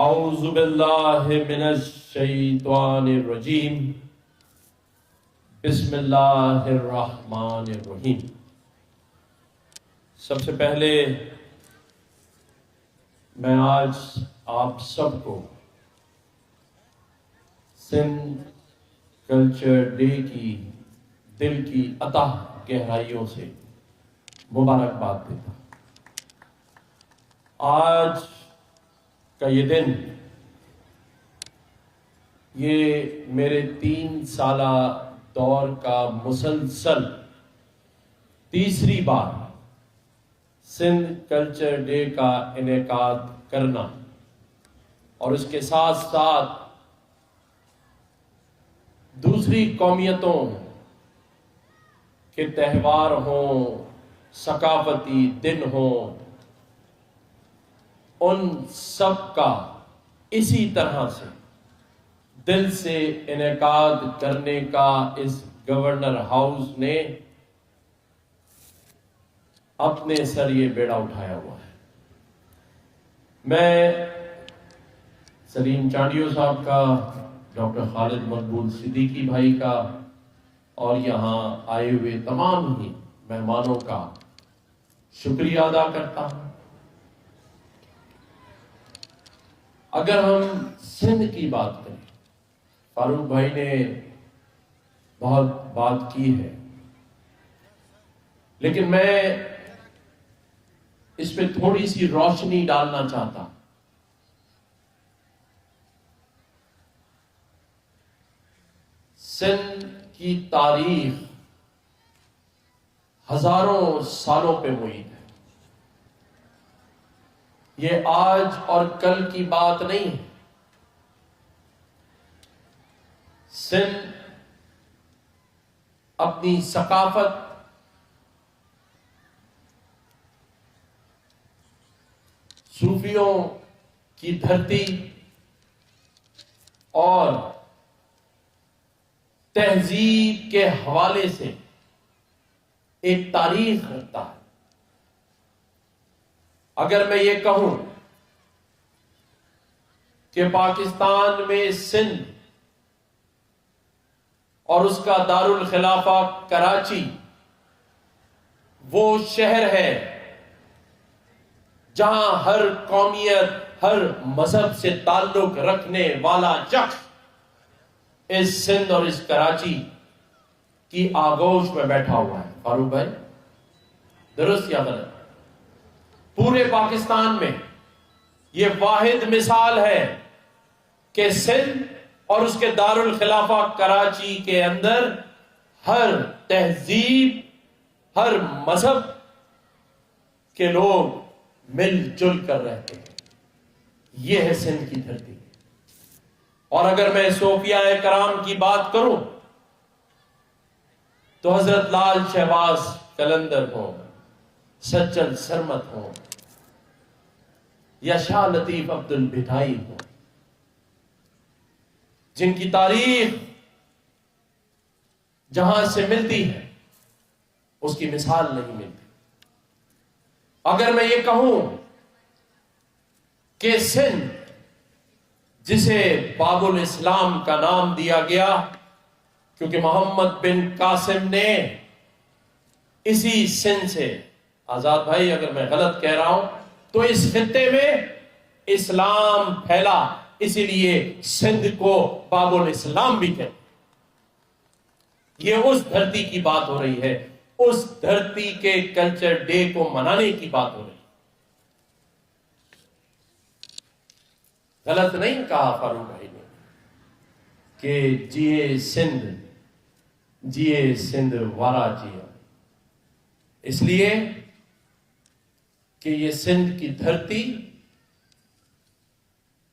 اعوذ باللہ من الشیطان الرجیم بسم اللہ الرحمن الرحیم۔ سب سے پہلے میں آج آپ سب کو سندھ کلچر ڈے کی دل کی اتھاہ گہرائیوں سے مبارکباد دیتا ہوں۔ آج کا یہ دن، یہ میرے 3 سالہ دور کا مسلسل تیسری بار سندھ کلچر ڈے کا انعقاد کرنا، اور اس کے ساتھ ساتھ دوسری قومیتوں کے تہوار ہوں، ثقافتی دن ہوں، ان سب کا اسی طرح سے دل سے انعقاد کرنے کا اس گورنر ہاؤس نے اپنے سر یہ بیڑا اٹھایا ہوا ہے۔ میں سلیم چانڈیو صاحب کا، ڈاکٹر خالد مقبول صدیقی بھائی کا، اور یہاں آئے ہوئے تمام ہی مہمانوں کا شکریہ ادا کرتا ہوں۔ اگر ہم سندھ کی بات کریں، فاروق بھائی نے بہت بات کی ہے، لیکن میں اس پہ تھوڑی سی روشنی ڈالنا چاہتا ہوں۔ سندھ کی تاریخ ہزاروں سالوں پہ محیط ہے۔ یہ آج اور کل کی بات نہیں ہے۔ سندھ اپنی ثقافت، صوفیوں کی دھرتی اور تہذیب کے حوالے سے ایک تاریخ رکھتا ہے۔ اگر میں یہ کہوں کہ پاکستان میں سندھ اور اس کا دارالخلافہ کراچی وہ شہر ہے جہاں ہر قومیت، ہر مذہب سے تعلق رکھنے والا شخص اس سندھ اور اس کراچی کی آغوش میں بیٹھا ہوا ہے۔ فاروق بھائی، درست یا غلط؟ پورے پاکستان میں یہ واحد مثال ہے کہ سندھ اور اس کے دارالخلافہ کراچی کے اندر ہر تہذیب، ہر مذہب کے لوگ مل جل کر رہتے ہیں۔ یہ ہے سندھ کی دھرتی۔ اور اگر میں صوفیاء کرام کی بات کروں تو حضرت لال شہباز قلندر ہوں، سچل سرمت ہوں، یا شاہ لطیف عبد البٹائی ہوں، جن کی تاریخ جہاں سے ملتی ہے اس کی مثال نہیں ملتی۔ اگر میں یہ کہوں کہ سندھ، جسے باب الاسلام کا نام دیا گیا کیونکہ محمد بن قاسم نے اسی سندھ سے، آزاد بھائی اگر میں غلط کہہ رہا ہوں تو اس خطے میں اسلام پھیلا، اسی لیے سندھ کو باب الاسلام بھی کہتے ہیں۔ یہ اس دھرتی کی بات ہو رہی ہے، اس دھرتی کے کلچر ڈے کو منانے کی بات ہو رہی ہے۔ غلط نہیں کہا فاروق بھائی نے کہ جیے سندھ، جیے سندھ وارا جیا، اس لیے کہ یہ سندھ کی دھرتی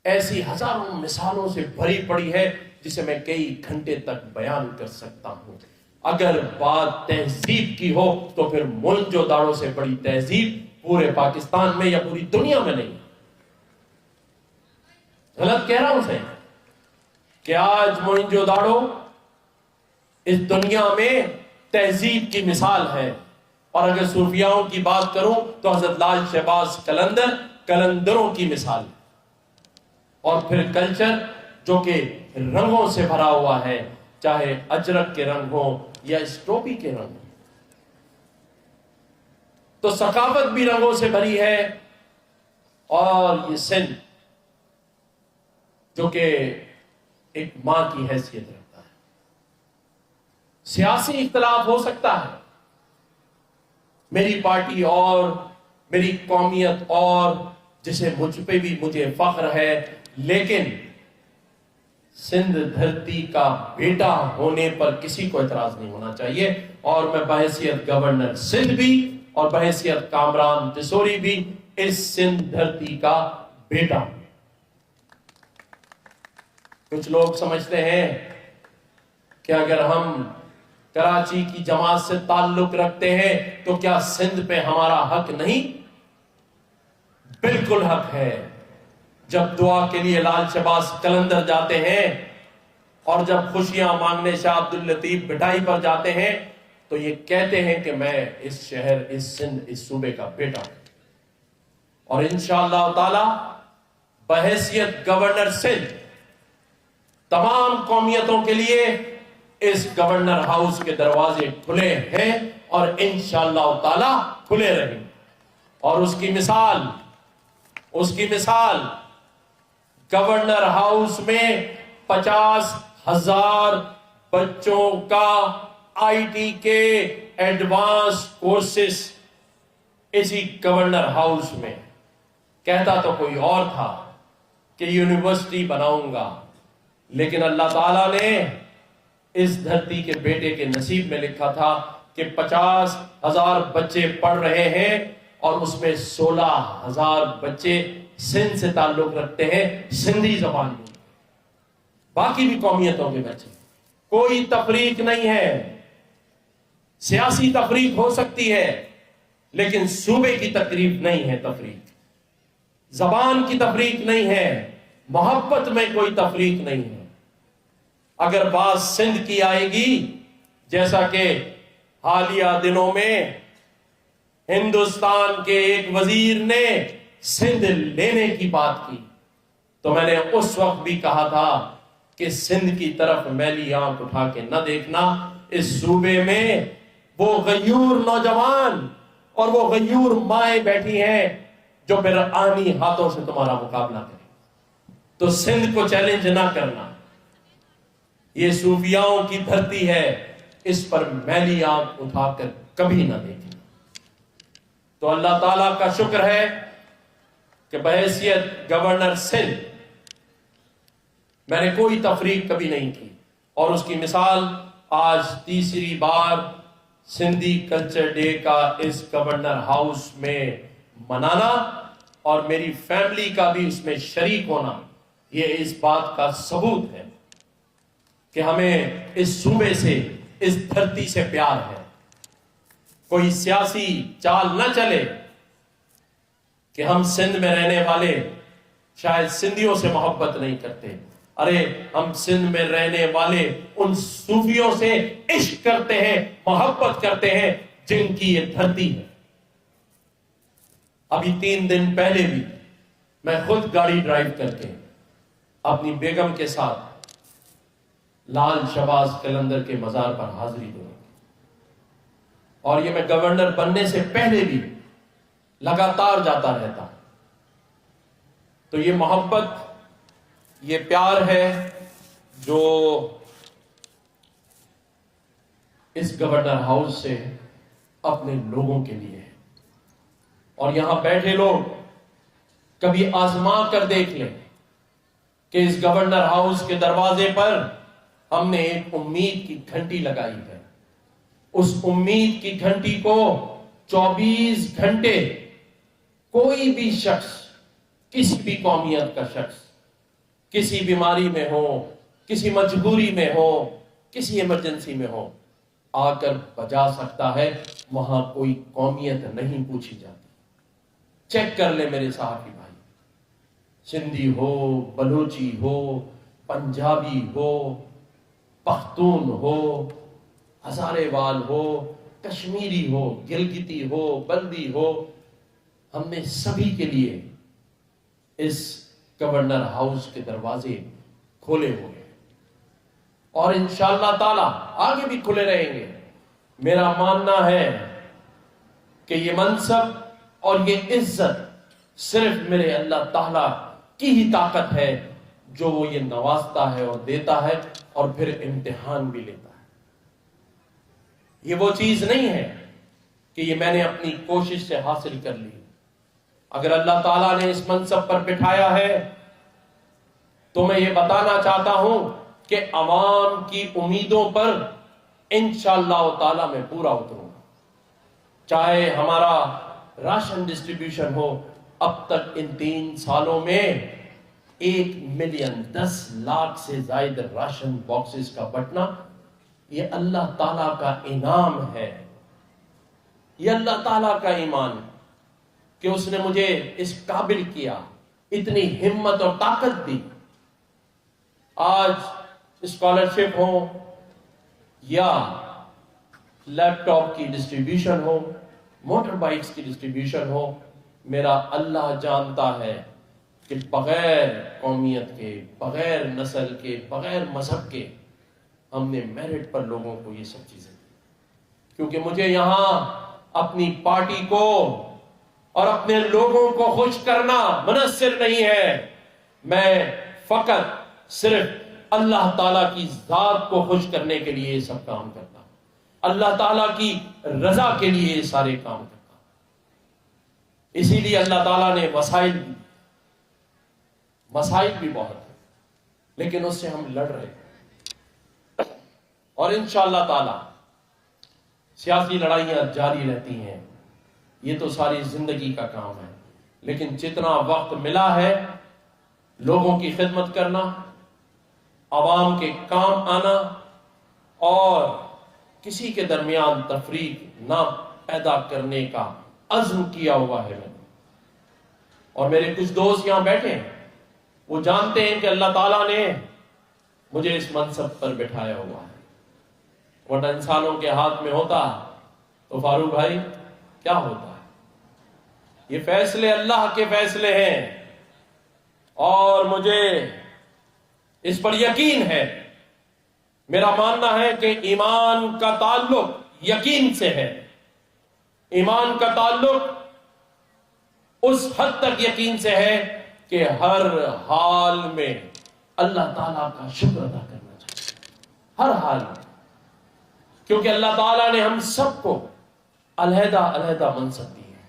ایسی ہزاروں مثالوں سے بھری پڑی ہے جسے میں کئی گھنٹے تک بیان کر سکتا ہوں۔ اگر بات تہذیب کی ہو تو پھر موئنجو داڑو سے بڑی تہذیب پورے پاکستان میں یا پوری دنیا میں نہیں۔ غلط کہہ رہا ہوں سے کہ آج موئنجو داڑو اس دنیا میں تہذیب کی مثال ہے، اور اگر صوفیاؤں کی بات کروں تو حضرت لال شہباز قلندر قلندروں کی مثال ہے۔ اور پھر کلچر جو کہ رنگوں سے بھرا ہوا ہے، چاہے اجرک کے رنگ ہوں یا اس ٹوپی کے رنگ ہوں۔ تو ثقافت بھی رنگوں سے بھری ہے، اور یہ سندھ جو کہ ایک ماں کی حیثیت رکھتا ہے۔ سیاسی اختلاف ہو سکتا ہے، میری پارٹی اور میری قومیت اور جسے مجھ پہ بھی مجھے فخر ہے، لیکن سندھ دھرتی کا بیٹا ہونے پر کسی کو اعتراض نہیں ہونا چاہیے، اور میں بحیثیت گورنر سندھ بھی اور بحیثیت کامران جسوری بھی اس سندھ دھرتی کا بیٹا ہوں۔ کچھ لوگ سمجھتے ہیں کہ اگر ہم کراچی کی جماعت سے تعلق رکھتے ہیں تو کیا سندھ پہ ہمارا حق نہیں؟ بالکل حق ہے۔ جب دعا کے لیے لال شہباز قلندر جاتے ہیں اور جب خوشیاں مانگنے شاہ عبداللطیف بٹائی پر جاتے ہیں تو یہ کہتے ہیں کہ میں اس شہر، اس سندھ، اس صوبے کا بیٹا ہوں، اور انشاءاللہ تعالی بحیثیت گورنر سندھ تمام قومیتوں کے لیے اس گورنر ہاؤس کے دروازے کھلے ہیں اور انشاءاللہ تعالی کھلے رہیں۔ اور اس کی مثال گورنر ہاؤس میں 50,000 بچوں کا آئی ٹی کے ایڈوانس کورسز اسی گورنر ہاؤس میں۔ کہتا تو کوئی اور تھا کہ یونیورسٹی بناؤں گا، لیکن اللہ تعالیٰ نے اس دھرتی کے بیٹے کے نصیب میں لکھا تھا کہ 50,000 بچے پڑھ رہے ہیں، اور اس میں 16,000 بچے سندھ سے تعلق رکھتے ہیں، سندھی زبان میں، باقی بھی قومیتوں کے بچے۔ کوئی تفریق نہیں ہے، سیاسی تفریق ہو سکتی ہے لیکن صوبے کی تقریب نہیں ہے، تفریق زبان کی تفریق نہیں ہے، محبت میں کوئی تفریق نہیں ہے۔ اگر بات سندھ کی آئے گی، جیسا کہ حالیہ دنوں میں ہندوستان کے ایک وزیر نے سندھ لینے کی بات کی، تو میں نے اس وقت بھی کہا تھا کہ سندھ کی طرف میلی آنکھ اٹھا کے نہ دیکھنا۔ اس صوبے میں وہ غیور نوجوان اور وہ غیور مائیں بیٹھی ہیں جو پھر آنی ہاتھوں سے تمہارا مقابلہ کریں، تو سندھ کو چیلنج نہ کرنا۔ یہ صوفیاؤں کی دھرتی ہے، اس پر میلی آنکھ اٹھا کر کبھی نہ دیکھنا۔ تو اللہ تعالیٰ کا شکر ہے کہ بحیثیت گورنر سندھ میں نے کوئی تفریق کبھی نہیں کی، اور اس کی مثال آج تیسری بار سندھی کلچر ڈے کا اس گورنر ہاؤس میں منانا اور میری فیملی کا بھی اس میں شریک ہونا، یہ اس بات کا ثبوت ہے کہ ہمیں اس صوبے سے، اس دھرتی سے پیار ہے۔ کوئی سیاسی چال نہ چلے کہ ہم سندھ میں رہنے والے شاید سندھیوں سے محبت نہیں کرتے، ارے ہم سندھ میں رہنے والے ان صوفیوں سے عشق کرتے ہیں، محبت کرتے ہیں جن کی یہ دھرتی ہے۔ ابھی 3 دن پہلے بھی میں خود گاڑی ڈرائیو کر کے اپنی بیگم کے ساتھ لال شہباز قلندر کے مزار پر حاضری دوں، اور یہ میں گورنر بننے سے پہلے بھی لگاتار جاتا رہتا۔ تو یہ محبت، یہ پیار ہے جو اس گورنر ہاؤس سے اپنے لوگوں کے لیے ہے۔ اور یہاں بیٹھے لوگ کبھی آزما کر دیکھ لیں کہ اس گورنر ہاؤس کے دروازے پر ہم نے ایک امید کی گھنٹی لگائی ہے۔ اس امید کی گھنٹی کو 24 گھنٹے کوئی بھی شخص، کسی بھی قومیت کا شخص، کسی بیماری میں ہو، کسی مجبوری میں ہو، کسی ایمرجنسی میں ہو، آ کر بجا سکتا ہے۔ وہاں کوئی قومیت نہیں پوچھی جاتی۔ چیک کر لے میرے صحافی بھائی، سندھی ہو، بلوچی ہو، پنجابی ہو، پختون ہو، ہزارے وال ہو، کشمیری ہو، گلگتی ہو، بلدی ہو، ہم نے سبھی کے لیے اس گورنر ہاؤس کے دروازے کھولے ہوئے ہیں اور انشاءاللہ تعالی آگے بھی کھلے رہیں گے. میرا ماننا ہے کہ یہ منصب اور یہ عزت صرف میرے اللہ تعالی کی ہی طاقت ہے جو وہ یہ نوازتا ہے اور دیتا ہے اور پھر امتحان بھی لیتا ہے. یہ وہ چیز نہیں ہے کہ یہ میں نے اپنی کوشش سے حاصل کر لی. اگر اللہ تعالیٰ نے اس منصب پر بٹھایا ہے تو میں یہ بتانا چاہتا ہوں کہ عوام کی امیدوں پر انشاءاللہ تعالیٰ میں پورا اتروں گا. چاہے ہمارا راشن ڈسٹریبیوشن ہو، اب تک ان 3 سالوں میں 1,10,00,000 سے زائد راشن باکسز کا بٹنا، یہ اللہ تعالیٰ کا انعام ہے. یہ اللہ تعالیٰ کا ایمان ہے کہ اس نے مجھے اس قابل کیا، اتنی ہمت اور طاقت دی. آج اسکالرشپ ہو یا لیپ ٹاپ کی ڈسٹریبیوشن ہو، موٹر بائکس کی ڈسٹریبیوشن ہو، میرا اللہ جانتا ہے کہ بغیر قومیت کے، بغیر نسل کے، بغیر مذہب کے ہم نے میرٹ پر لوگوں کو یہ سب چیزیں دی. کیونکہ مجھے یہاں اپنی پارٹی کو اور اپنے لوگوں کو خوش کرنا منحصر نہیں ہے. میں فقط صرف اللہ تعالیٰ کی ذات کو خوش کرنے کے لیے یہ سب کام کرتا ہوں، اللہ تعالیٰ کی رضا کے لیے یہ سارے کام کرتا ہوں. اسی لیے اللہ تعالیٰ نے مسائل بھی بہت ہیں، لیکن اس سے ہم لڑ رہے ہیں اور انشاءاللہ تعالیٰ سیاسی لڑائیاں جاری رہتی ہیں. یہ تو ساری زندگی کا کام ہے، لیکن جتنا وقت ملا ہے لوگوں کی خدمت کرنا، عوام کے کام آنا اور کسی کے درمیان تفریق نہ پیدا کرنے کا عزم کیا ہوا ہے میں نے. اور میرے کچھ دوست یہاں بیٹھے ہیں، وہ جانتے ہیں کہ اللہ تعالیٰ نے مجھے اس منصب پر بٹھایا ہوا ہے. ورنہ انسانوں کے ہاتھ میں ہوتا تو فاروق بھائی کیا ہوتا ہے. یہ فیصلے اللہ کے فیصلے ہیں اور مجھے اس پر یقین ہے. میرا ماننا ہے کہ ایمان کا تعلق یقین سے ہے. ایمان کا تعلق اس حد تک یقین سے ہے کہ ہر حال میں اللہ تعالیٰ کا شکر ادا کرنا چاہیے، ہر حال میں. کیونکہ اللہ تعالیٰ نے ہم سب کو علیحدہ علیحدہ منصب دی ہے.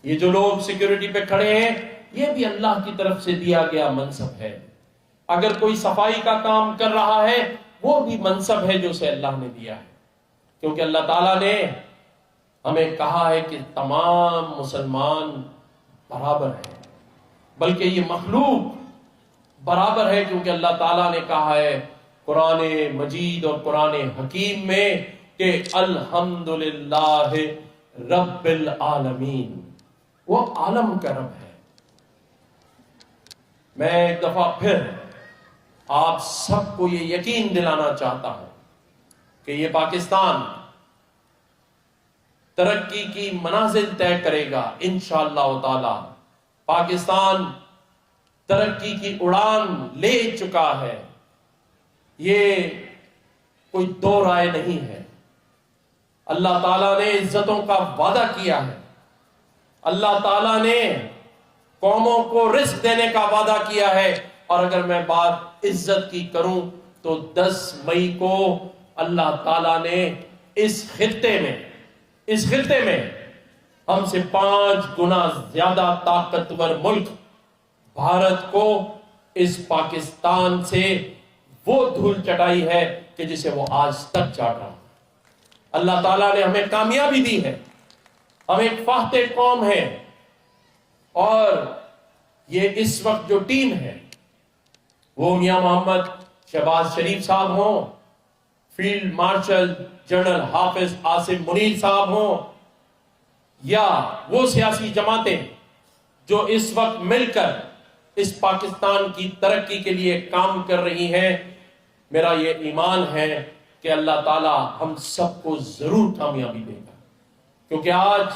یہ جو لوگ سیکیورٹی پہ کھڑے ہیں یہ بھی اللہ کی طرف سے دیا گیا منصب ہے. اگر کوئی صفائی کا کام کر رہا ہے وہ بھی منصب ہے جو اسے اللہ نے دیا ہے. کیونکہ اللہ تعالیٰ نے ہمیں کہا ہے کہ تمام مسلمان برابر ہیں، بلکہ یہ مخلوق برابر ہے. کیونکہ اللہ تعالیٰ نے کہا ہے قرآن مجید اور قرآن حکیم میں کہ الحمدللہ رب العالمین، وہ عالم کا رب ہے. میں ایک دفعہ پھر آپ سب کو یہ یقین دلانا چاہتا ہوں کہ یہ پاکستان ترقی کی منازل طے کرے گا انشاءاللہ تعالی. پاکستان ترقی کی اڑان لے چکا ہے، یہ کوئی دو رائے نہیں ہے. اللہ تعالیٰ نے عزتوں کا وعدہ کیا ہے، اللہ تعالیٰ نے قوموں کو رزق دینے کا وعدہ کیا ہے. اور اگر میں بات عزت کی کروں تو 10 مئی کو اللہ تعالیٰ نے اس خطے میں ہم سے 5 گنا زیادہ طاقتور ملک بھارت کو اس پاکستان سے وہ دھول چٹائی ہے کہ جسے وہ آج تک چاٹ رہا. اللہ تعالیٰ نے ہمیں کامیابی دی ہے، ہم ایک فاتح قوم ہے. اور یہ اس وقت جو ٹیم ہے وہ میاں محمد شہباز شریف صاحب ہوں، فیلڈ مارشل جنرل حافظ عاصم منیر صاحب ہوں، یا وہ سیاسی جماعتیں جو اس وقت مل کر اس پاکستان کی ترقی کے لیے کام کر رہی ہیں. میرا یہ ایمان ہے کہ اللہ تعالی ہم سب کو ضرور کامیابی دے گا. کیونکہ آج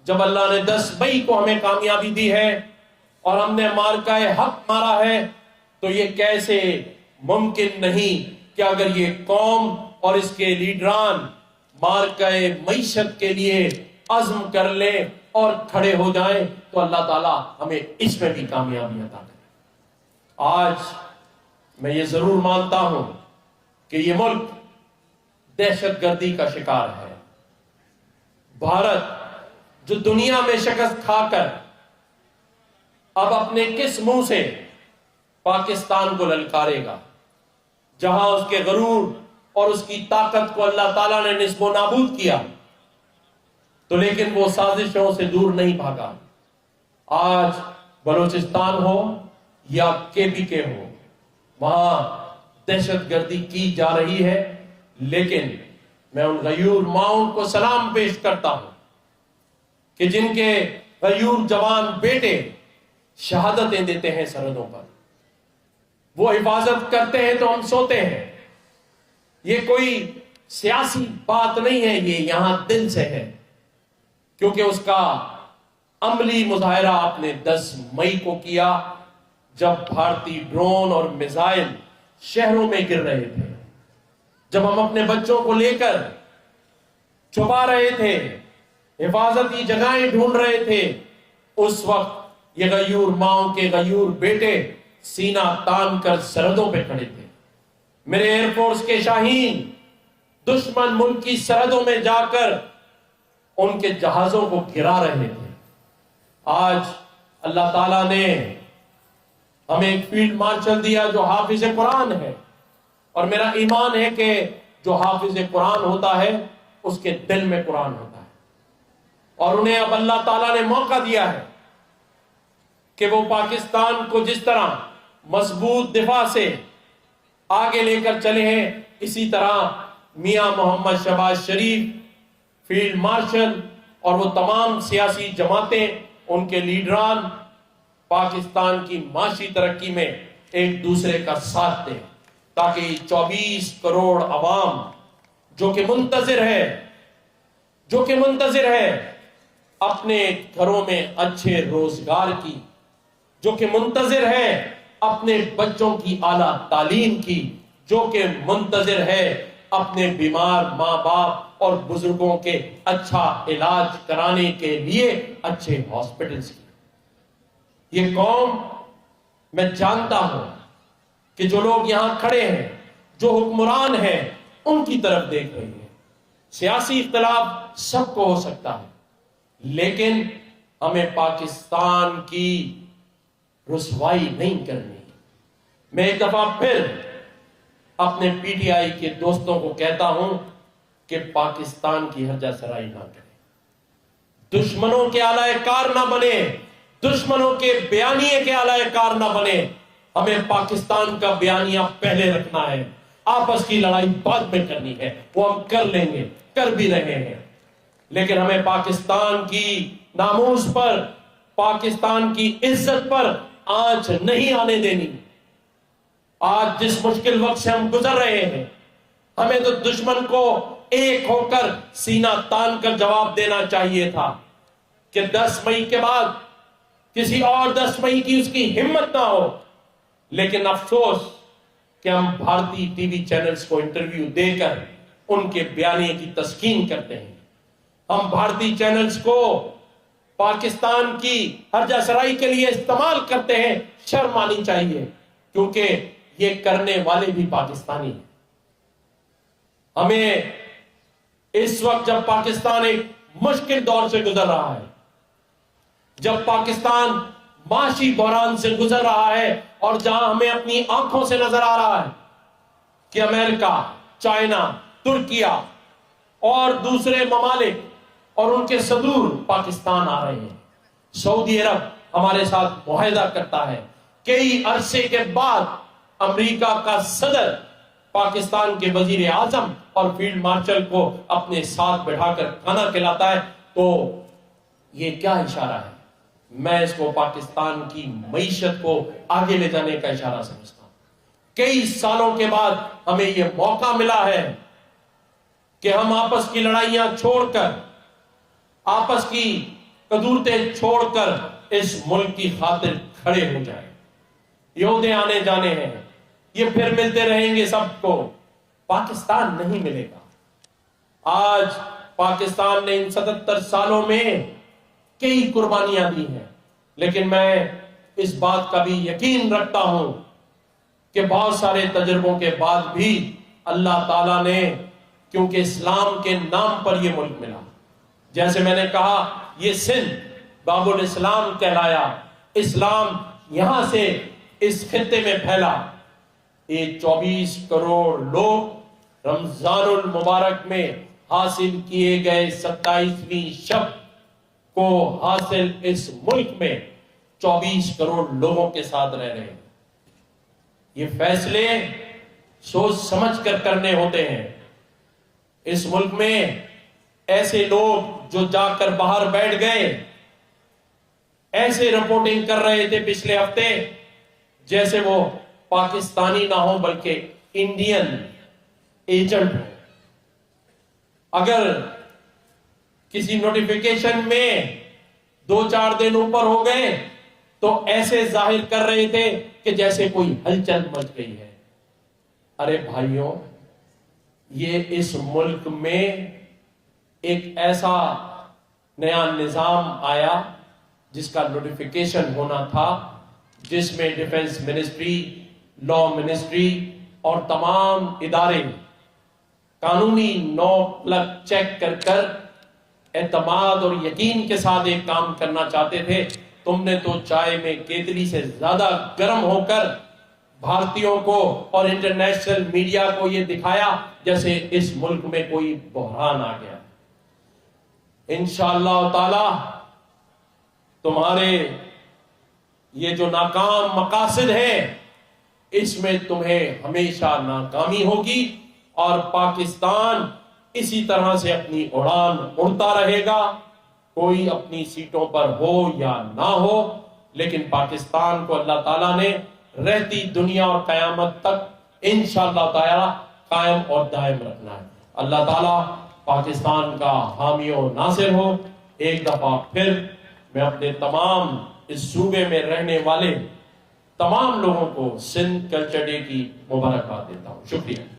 جب اللہ نے 10 مئی کو ہمیں کامیابی دی ہے اور ہم نے مارکہ حق مارا ہے، تو یہ کیسے ممکن نہیں کہ اگر یہ قوم اور اس کے لیڈران مارکہ معیشت کے لیے عزم کر لیں اور کھڑے ہو جائیں تو اللہ تعالیٰ ہمیں اس میں بھی کامیابی عطا کرے۔ آج میں یہ ضرور مانتا ہوں کہ یہ ملک دہشت گردی کا شکار ہے۔ بھارت جو دنیا میں شکست کھا کر اب اپنے کس منہ سے پاکستان کو للکارے گا، جہاں اس کے غرور اور اس کی طاقت کو اللہ تعالیٰ نے نصب و نابود کیا، تو لیکن وہ سازشوں سے دور نہیں بھاگا۔ آج بلوچستان ہو یا KPK ہو، وہاں دہشت گردی کی جا رہی ہے، لیکن میں ان غیور ماؤں کو سلام پیش کرتا ہوں کہ جن کے غیور جوان بیٹے شہادتیں دیتے ہیں سرحدوں پر، وہ حفاظت کرتے ہیں تو ہم سوتے ہیں۔ یہ کوئی سیاسی بات نہیں ہے، یہ یہاں دل سے ہے، کیونکہ اس کا عملی مظاہرہ آپ نے 10 مئی کو کیا، جب بھارتی ڈرون اور میزائل شہروں میں گر رہے تھے، جب ہم اپنے بچوں کو لے کر چھپا رہے تھے، حفاظتی جگہیں ڈھونڈ رہے تھے، اس وقت یہ غیور ماؤں کے غیور بیٹے سینہ تان کر سرحدوں پہ کھڑے تھے۔ میرے ایئر فورس کے شاہین دشمن ملک کی سرحدوں میں جا کر ان کے جہازوں کو گرا رہے تھے۔ آج اللہ تعالیٰ نے ہمیں ایک فیلڈ مارشل دیا جو حافظ قرآن ہے، اور میرا ایمان ہے کہ جو حافظ قرآن ہوتا ہے اس کے دل میں قرآن ہوتا ہے، اور انہیں اب اللہ تعالیٰ نے موقع دیا ہے کہ وہ پاکستان کو جس طرح مضبوط دفاع سے آگے لے کر چلے ہیں، اسی طرح میاں محمد شہباز شریف فیلڈ مارشل اور وہ تمام سیاسی جماعتیں، ان کے لیڈران پاکستان کی معاشی ترقی میں ایک دوسرے کا ساتھ دیں، تاکہ 24 کروڑ عوام جو کہ منتظر ہے اپنے گھروں میں اچھے روزگار کی، جو کہ منتظر ہے اپنے بچوں کی اعلیٰ تعلیم کی، جو کہ منتظر ہے اپنے بیمار ماں باپ اور بزرگوں کے اچھا علاج کرانے کے لیے اچھے ہاسپٹلز کی۔ یہ قوم، میں جانتا ہوں کہ جو لوگ یہاں کھڑے ہیں، جو حکمران ہیں، ان کی طرف دیکھ رہی ہے۔ سیاسی اختلاف سب کو ہو سکتا ہے، لیکن ہمیں پاکستان کی رسوائی نہیں کرنی۔ میں ایک دفعہ پھر اپنے PTI کے دوستوں کو کہتا ہوں کہ پاکستان کی ہرجہ سرائی نہ کریں، دشمنوں کے آلائے کار نہ بنے، دشمنوں کے بیانیے کے آلائے کار نہ بنے۔ ہمیں پاکستان کا بیانیہ پہلے رکھنا ہے، آپس کی لڑائی بعد میں کرنی ہے، وہ ہم کر لیں گے، کر بھی رہے ہیں، لیکن ہمیں پاکستان کی ناموس پر، پاکستان کی عزت پر آنچ نہیں آنے دینی۔ آج جس مشکل وقت سے ہم گزر رہے ہیں، ہمیں تو دشمن کو ایک ہو کر سینہ تان کر جواب دینا چاہیے تھا کہ 10 مئی کے بعد کسی اور 10 مئی کی اس کی ہمت نہ ہو۔ لیکن افسوس کہ ہم بھارتی ٹی وی چینلز کو انٹرویو دے کر ان کے بیانیے کی تسکین کرتے ہیں، ہم بھارتی چینلز کو پاکستان کی ہرجہ سرائی کے لیے استعمال کرتے ہیں۔ شرم آنی چاہیے، کیونکہ یہ کرنے والے بھی پاکستانی ہیں۔ ہمیں اس وقت جب پاکستان ایک مشکل دور سے گزر رہا ہے، جب پاکستان معاشی بحران سے گزر رہا ہے، اور جہاں ہمیں اپنی آنکھوں سے نظر آ رہا ہے کہ امریکہ، چائنا، ترکیہ اور دوسرے ممالک اور ان کے صدور پاکستان آ رہے ہیں، سعودی عرب ہمارے ساتھ معاہدہ کرتا ہے، کئی عرصے کے بعد امریکہ کا صدر پاکستان کے وزیر اعظم اور فیلڈ مارشل کو اپنے ساتھ بٹھا کر کھانا کھلاتا ہے، تو یہ کیا اشارہ ہے؟ میں اس کو پاکستان کی معیشت کو آگے لے جانے کا اشارہ سمجھتا ہوں۔ کئی سالوں کے بعد ہمیں یہ موقع ملا ہے کہ ہم آپس کی لڑائیاں چھوڑ کر، آپس کی قدورتیں چھوڑ کر اس ملک کی خاطر کھڑے ہو جائیں. یودے آنے جانے ہیں, یہ پھر ملتے رہیں گے سب کو, پاکستان نہیں ملے گا. آج پاکستان نے ان 77 سالوں میں کئی قربانیاں دی ہیں, لیکن میں اس بات کا بھی یقین رکھتا ہوں کہ بہت سارے تجربوں کے بعد بھی اللہ تعالیٰ نے, کیونکہ اسلام کے نام پر یہ ملک ملا, جیسے میں نے کہا یہ سندھ باب الاسلام کہلایا, اسلام یہاں سے اس خطے میں پھیلا. یہ 24 کروڑ لوگ رمضان المبارک میں حاصل کیے گئے 27ویں شب کو حاصل اس ملک میں 24 کروڑ لوگوں کے ساتھ رہ رہے ہیں. یہ فیصلے سوچ سمجھ کر کرنے ہوتے ہیں. اس ملک میں ایسے لوگ جو جا کر باہر بیٹھ گئے, ایسے رپورٹنگ کر رہے تھے پچھلے ہفتے جیسے وہ پاکستانی نہ ہو بلکہ انڈین ایجنٹ ہو. اگر کسی نوٹیفیکیشن میں 2-4 دن اوپر ہو گئے تو ایسے ظاہر کر رہے تھے کہ جیسے کوئی ہلچل مچ گئی ہے. ارے بھائیوں, یہ اس ملک میں ایک ایسا نیا نظام آیا جس کا نوٹیفیکیشن ہونا تھا, جس میں ڈیفنس منسٹری, لا منسٹری اور تمام ادارے قانونی نو پلگ چیک کر کر اعتماد اور یقین کے ساتھ ایک کام کرنا چاہتے تھے. تم نے تو چائے میں کیتلی سے زیادہ گرم ہو کر بھارتیوں کو اور انٹرنیشنل میڈیا کو یہ دکھایا جیسے اس ملک میں کوئی بحران آ گیا. انشاءاللہ تعالی تمہارے یہ جو ناکام مقاصد ہیں اس میں تمہیں ہمیشہ ناکامی ہوگی, اور پاکستان اسی طرح سے اپنی اڑان اڑتا رہے گا, کوئی اپنی سیٹوں پر ہو یا نہ ہو, لیکن پاکستان کو اللہ تعالیٰ نے رہتی دنیا اور قیامت تک انشاءاللہ تعالیٰ قائم اور دائم رکھنا ہے. اللہ تعالیٰ پاکستان کا حامی و ناصر ہو. ایک دفعہ پھر میں اپنے تمام اس صوبے میں رہنے والے تمام لوگوں کو سندھ کلچر ڈے کی مبارکباد دیتا ہوں. شکریہ.